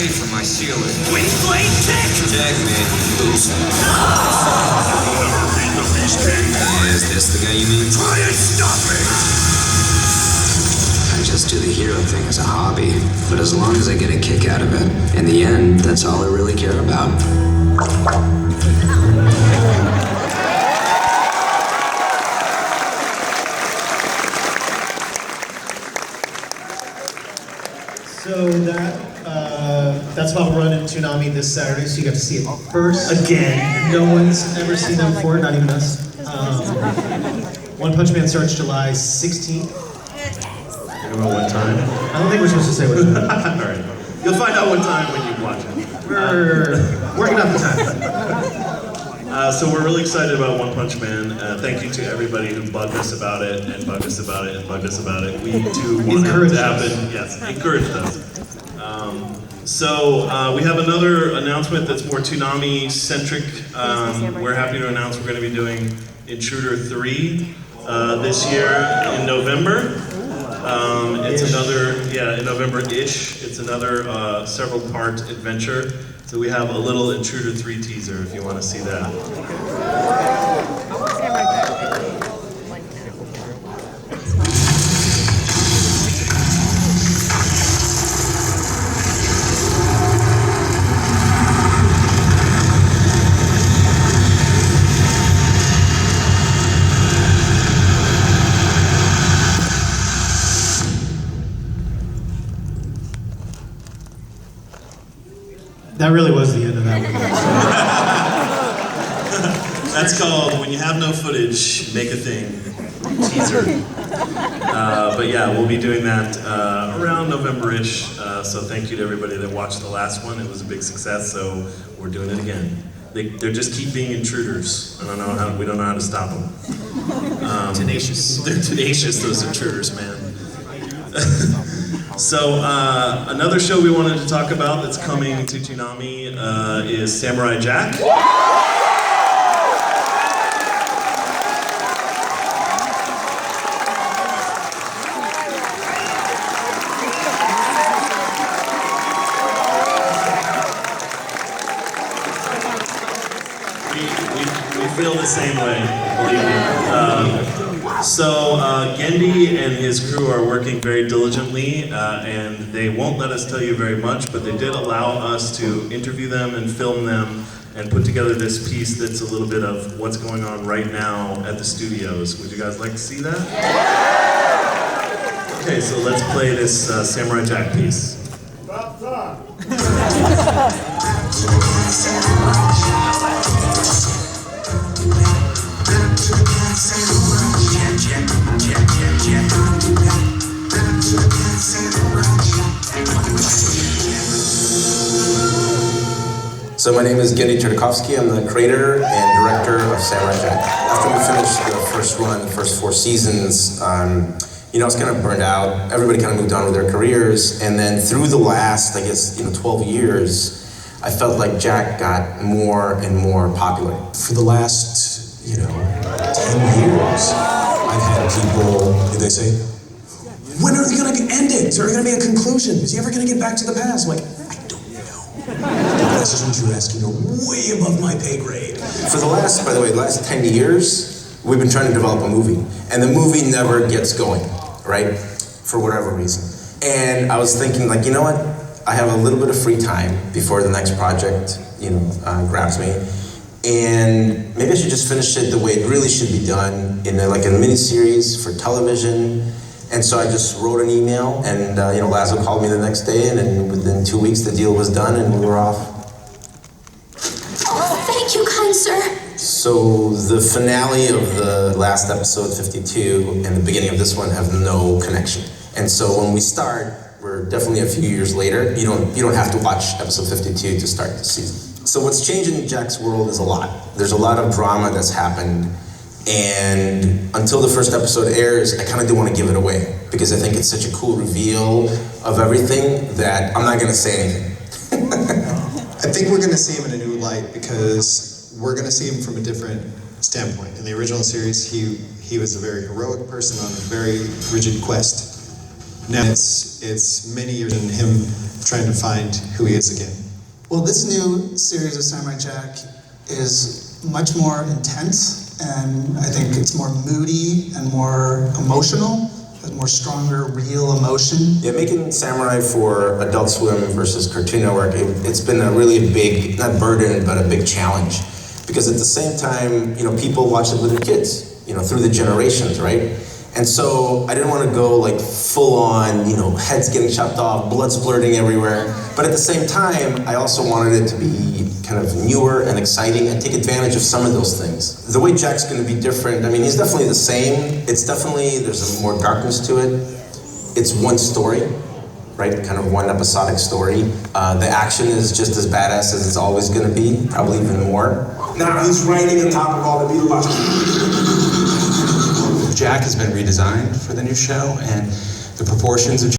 ready for my ceiling. Wing blade kick! Checkmate. Oops. Is this the guy you mean? Try and stop me! I just do the hero thing as a hobby, but as long as I get a kick out of it, in the end, that's all I really care about. So that's about to run in Toonami this Saturday, so you got to see it first. Again, no one's ever seen them before, not even us. One Punch Man starts July 16th. I don't know what time. I don't think we're supposed to say what time. All right. You'll find out what time when you watch it. We're working out the time. So we're really excited about One Punch Man. Thank you to everybody who bugged us about it, and bugged us about it, and bugged us about it. We do want it to happen. Yes, encouraged us. We have another announcement that's more Toonami-centric. We're happy to announce we're going to be doing Intruder 3 this year in November. It's another, in November-ish. It's another several-part adventure. So we have a little Intruder 3 teaser if you want to see that. That really was the end of that one. That's called When You Have No Footage, Make a Thing teaser. But yeah, we'll be doing that around November-ish. So thank you to everybody that watched the last one. It was a big success, so we're doing it again. They're just keep being intruders. We don't know how to stop them. Tenacious. They're tenacious, those intruders, man. So another show we wanted to talk about that's coming to Toonami is Samurai Jack. We feel the same way, believe me. Genndy and his crew are working very diligently, and they won't let us tell you very much, but they did allow us to interview them and film them and put together this piece that's a little bit of what's going on right now at the studios. Would you guys like to see that? Okay, so let's play this Samurai Jack piece. So my name is Genndy Tartakovsky. I'm the creator and director of Samurai Jack. After we finished the first run, the first 4 seasons, I was kind of burned out. Everybody kind of moved on with their careers. And then through the last, 12 years, I felt like Jack got more and more popular. For the last, 10 years, I've had people, they say, when are they going to end it? Is there going to be a conclusion? Is he ever going to get back to the past? I'm like, I don't know. The questions you're asking are way above my pay grade. For the last 10 years, we've been trying to develop a movie. And the movie never gets going, right? For whatever reason. And I was thinking, you know what? I have a little bit of free time before the next project, grabs me. And maybe I should just finish it the way it really should be done in a mini-series for television. And so I just wrote an email, and Lazo called me the next day, and then within 2 weeks the deal was done, and we were off. Oh, thank you, kind sir. So the finale of the last episode, 52, and the beginning of this one have no connection. And so when we start, we're definitely a few years later. You don't have to watch episode 52 to start the season. So what's changing in Jack's world is a lot. There's a lot of drama that's happened. And until the first episode airs, I kind of do want to give it away because I think it's such a cool reveal of everything that I'm not going to say anything. I think we're going to see him in a new light because we're going to see him from a different standpoint. In the original series, he was a very heroic person on a very rigid quest. Now it's many years in him trying to find who he is again. Well, this new series of Samurai Jack is much more intense, and I think it's more moody and more emotional, has more stronger, real emotion. Yeah, making Samurai for Adult Swim versus Cartoon Network, it's been a really big, not burden, but a big challenge. Because at the same time, you know, people watch it with their kids, you know, through the generations, right? And so I didn't want to go like full on, you know, heads getting chopped off, blood splurting everywhere. But at the same time, I also wanted it to be kind of newer and exciting and take advantage of some of those things. The way Jack's going to be different, I mean, he's definitely the same. It's definitely, there's a more darkness to it. It's one story, right? Kind of one episodic story. The action is just as badass as it's always going to be, probably even more. Now he's riding on top of all the beetle. Jack has been redesigned for the new show, and the proportions of